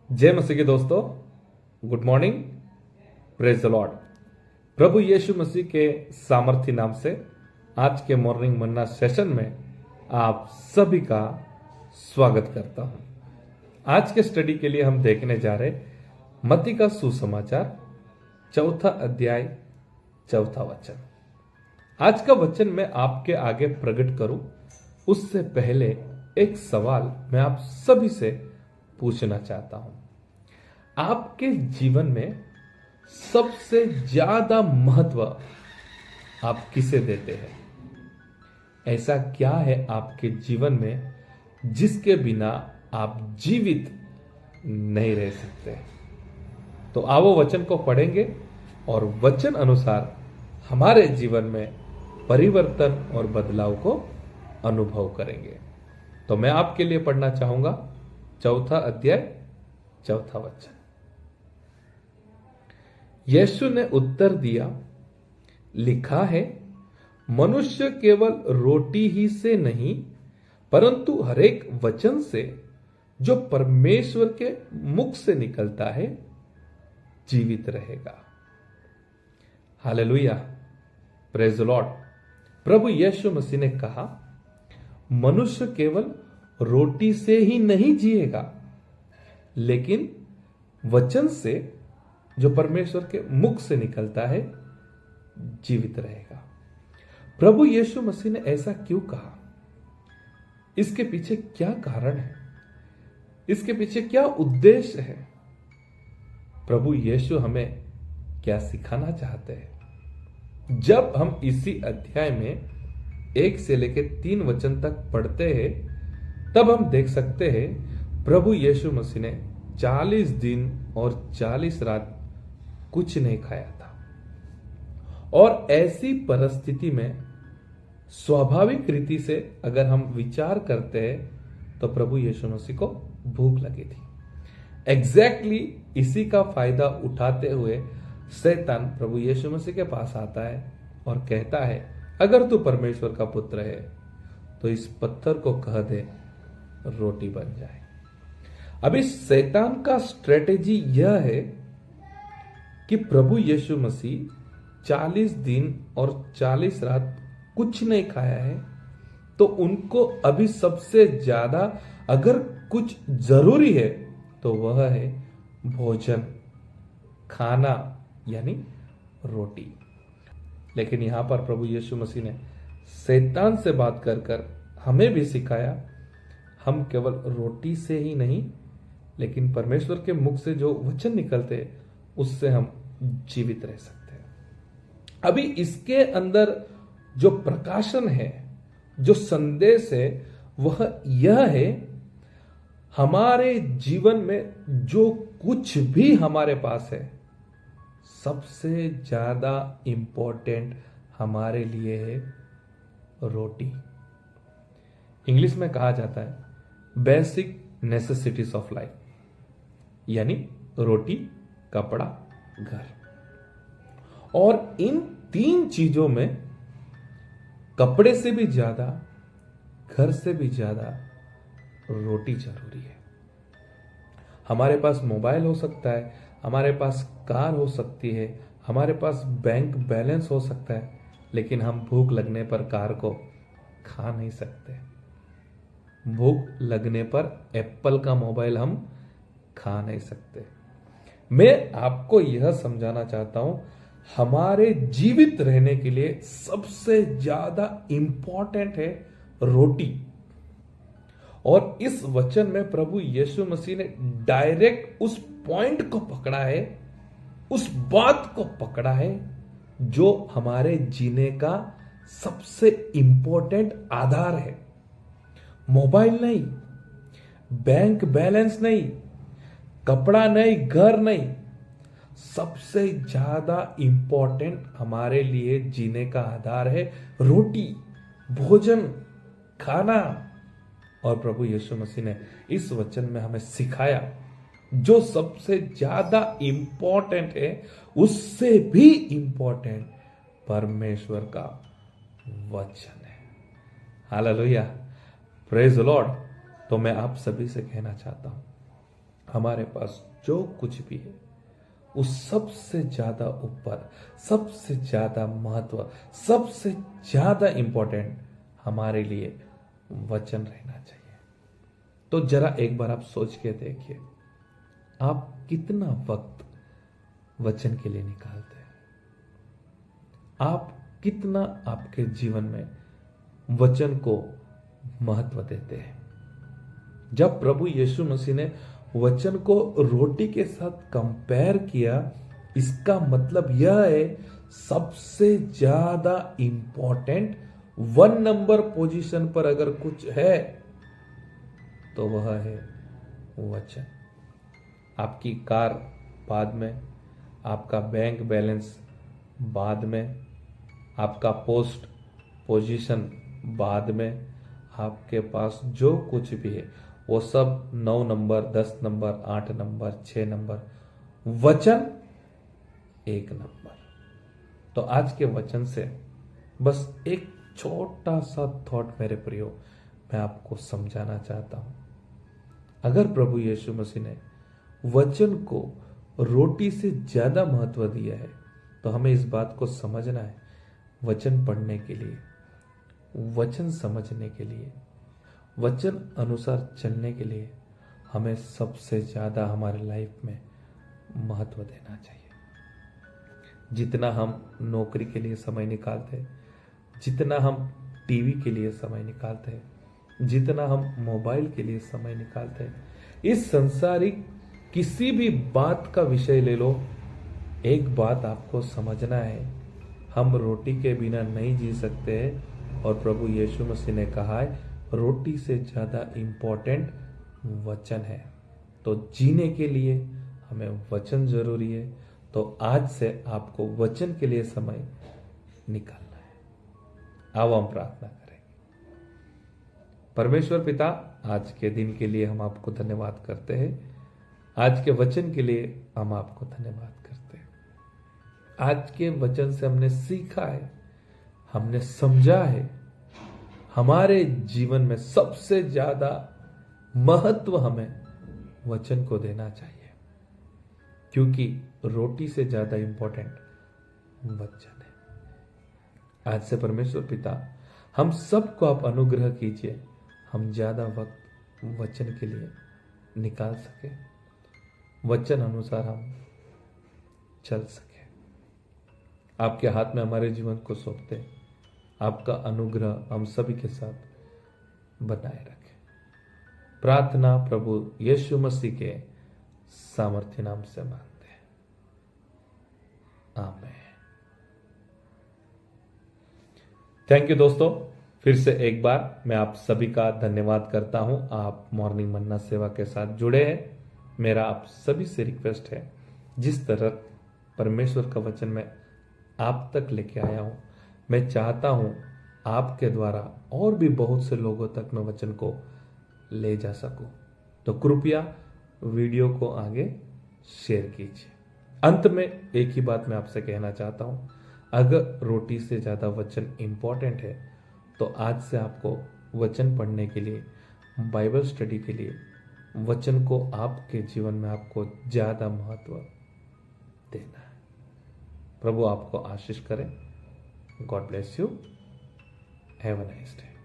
जय मसीह के दोस्तों, good morning, praise the lord. प्रभु यीशु मसीह के सामर्थ्य नाम से आज के मॉर्निंग मन्ना सेशन में आप सभी का स्वागत करता हूं। आज के स्टडी के लिए हम देखने जा रहे मत्ती का सुसमाचार चौथा अध्याय चौथा वचन। आज का वचन मैं आपके आगे प्रकट करूं उससे पहले एक सवाल मैं आप सभी से पूछना चाहता हूं। आपके जीवन में सबसे ज्यादा महत्व आप किसे देते हैं? ऐसा क्या है आपके जीवन में जिसके बिना आप जीवित नहीं रह सकते? तो आओ वचन को पढ़ेंगे और वचन अनुसार हमारे जीवन में परिवर्तन और बदलाव को अनुभव करेंगे। तो मैं आपके लिए पढ़ना चाहूंगा चौथा अध्याय चौथा वचन। यीशु ने उत्तर दिया, लिखा है, मनुष्य केवल रोटी ही से नहीं परंतु हरेक वचन से जो परमेश्वर के मुख से निकलता है जीवित रहेगा। Hallelujah, praise the lord. प्रभु यीशु मसीह ने कहा, मनुष्य केवल रोटी से ही नहीं जिएगा लेकिन वचन से जो परमेश्वर के मुख से निकलता है जीवित रहेगा। प्रभु यीशु मसीह ने ऐसा क्यों कहा? इसके पीछे क्या कारण है? इसके पीछे क्या उद्देश्य है? प्रभु यीशु हमें क्या सिखाना चाहते हैं? जब हम इसी अध्याय में 1 से लेकर 3 वचन तक पढ़ते हैं तब हम देख सकते हैं प्रभु यीशु मसीह ने 40 दिन और 40 रात कुछ नहीं खाया था और ऐसी परिस्थिति में स्वाभाविक रीति से अगर हम विचार करते हैं तो प्रभु यीशु मसीह को भूख लगी थी। एग्जैक्टली इसी का फायदा उठाते हुए शैतान प्रभु यीशु मसीह के पास आता है और कहता है, अगर तू परमेश्वर का पुत्र है तो इस पत्थर को कह दे रोटी बन जाए। अभी शैतान का स्ट्रेटेजी यह है कि प्रभु यीशु मसीह 40 दिन और 40 रात कुछ नहीं खाया है तो उनको अभी सबसे ज्यादा अगर कुछ जरूरी है तो वह है भोजन, खाना यानी रोटी। लेकिन यहां पर प्रभु यीशु मसीह ने शैतान से बात कर कर हमें भी सिखाया, हम केवल रोटी से ही नहीं लेकिन परमेश्वर के मुख से जो वचन निकलते उससे हम जीवित रह सकते हैं। अभी इसके अंदर जो प्रकाशन है, जो संदेश है, वह यह है, हमारे जीवन में जो कुछ भी हमारे पास है सबसे ज्यादा इंपॉर्टेंट हमारे लिए है रोटी। इंग्लिश में कहा जाता है बेसिक नेसेसिटीज ऑफ लाइफ, यानी रोटी, कपड़ा, घर। और इन 3 चीजों में कपड़े से भी ज्यादा, घर से भी ज्यादा रोटी जरूरी है। हमारे पास मोबाइल हो सकता है, हमारे पास कार हो सकती है, हमारे पास बैंक बैलेंस हो सकता है, लेकिन हम भूख लगने पर कार को खा नहीं सकते। भूख लगने पर एप्पल का मोबाइल हम खा नहीं सकते। मैं आपको यह समझाना चाहता हूं, हमारे जीवित रहने के लिए सबसे ज्यादा इंपॉर्टेंट है रोटी। और इस वचन में प्रभु यीशु मसीह ने डायरेक्ट उस पॉइंट को पकड़ा है, उस बात को पकड़ा है जो हमारे जीने का सबसे इंपॉर्टेंट आधार है। मोबाइल नहीं, बैंक बैलेंस नहीं, कपड़ा नहीं, घर नहीं, सबसे ज्यादा इंपॉर्टेंट हमारे लिए जीने का आधार है रोटी, भोजन, खाना। और प्रभु यीशु मसीह ने इस वचन में हमें सिखाया जो सबसे ज्यादा इंपॉर्टेंट है उससे भी इंपॉर्टेंट परमेश्वर का वचन है। Hallelujah, praise the Lord. तो मैं आप सभी से कहना चाहता हूं, हमारे पास जो कुछ भी है उस सबसे ज्यादा ऊपर, सबसे ज्यादा महत्व, सबसे ज्यादा इंपॉर्टेंट हमारे लिए वचन रहना चाहिए। तो जरा एक बार आप सोच के देखिए, आप कितना वक्त वचन के लिए निकालते हैं? आप कितना आपके जीवन में वचन को महत्व देते हैं? जब प्रभु यीशु मसीह ने वचन को रोटी के साथ कंपेयर किया, इसका मतलब यह है सबसे ज्यादा इंपॉर्टेंट 1 नंबर पोजीशन पर अगर कुछ है तो वह है वचन। आपकी कार बाद में, आपका बैंक बैलेंस बाद में, आपका पोस्ट पोजीशन बाद में, आपके पास जो कुछ भी है वो सब 9 नंबर, 10 नंबर, 8 नंबर, 6 नंबर, वचन 1 नंबर। तो आज के वचन से बस एक छोटा सा थॉट मेरे प्रियो मैं आपको समझाना चाहता हूं। अगर प्रभु यीशु मसीह ने वचन को रोटी से ज्यादा महत्व दिया है तो हमें इस बात को समझना है, वचन पढ़ने के लिए, वचन समझने के लिए, वचन अनुसार चलने के लिए हमें सबसे ज्यादा हमारे लाइफ में महत्व देना चाहिए। जितना हम नौकरी के लिए समय निकालते हैं, जितना हम टीवी के लिए समय निकालते हैं, जितना हम मोबाइल के लिए समय निकालते हैं, इस संसारिक किसी भी बात का विषय ले लो, एक बात आपको समझना है, हम रोटी के बिना नहीं जी सकते हैं। और प्रभु यीशु मसीह ने कहा है रोटी से ज्यादा इंपॉर्टेंट वचन है। तो जीने के लिए हमें वचन जरूरी है। तो आज से आपको वचन के लिए समय निकालना है। आओ हम प्रार्थना करें। परमेश्वर पिता, आज के दिन के लिए हम आपको धन्यवाद करते हैं। आज के वचन के लिए हम आपको धन्यवाद करते हैं। आज के वचन से हमने सीखा है, हमने समझा है, हमारे जीवन में सबसे ज्यादा महत्व हमें वचन को देना चाहिए, क्योंकि रोटी से ज्यादा इंपॉर्टेंट वचन है। आज से परमेश्वर पिता, हम सबको आप अनुग्रह कीजिए, हम ज्यादा वक्त वचन के लिए निकाल सके, वचन अनुसार हम चल सके। आपके हाथ में हमारे जीवन को सौंपते हैं। आपका अनुग्रह हम सभी के साथ बनाए रखे। प्रार्थना प्रभु यीशु मसीह के सामर्थ्य नाम से मांगते हैं, आमीन। थैंक यू दोस्तों, फिर से एक बार मैं आप सभी का धन्यवाद करता हूं। आप मॉर्निंग मन्ना सेवा के साथ जुड़े हैं। मेरा आप सभी से रिक्वेस्ट है, जिस तरह परमेश्वर का वचन मैं आप तक लेके आया हूं, मैं चाहता हूं आपके द्वारा और भी बहुत से लोगों तक मैं वचन को ले जा सकूं। तो कृपया वीडियो को आगे शेयर कीजिए। अंत में एक ही बात मैं आपसे कहना चाहता हूं, अगर रोटी से ज्यादा वचन इंपॉर्टेंट है तो आज से आपको वचन पढ़ने के लिए, बाइबल स्टडी के लिए वचन को आपके जीवन में आपको ज्यादा महत्व देना है। प्रभु आपको आशीष करे। God bless you. Have a nice day.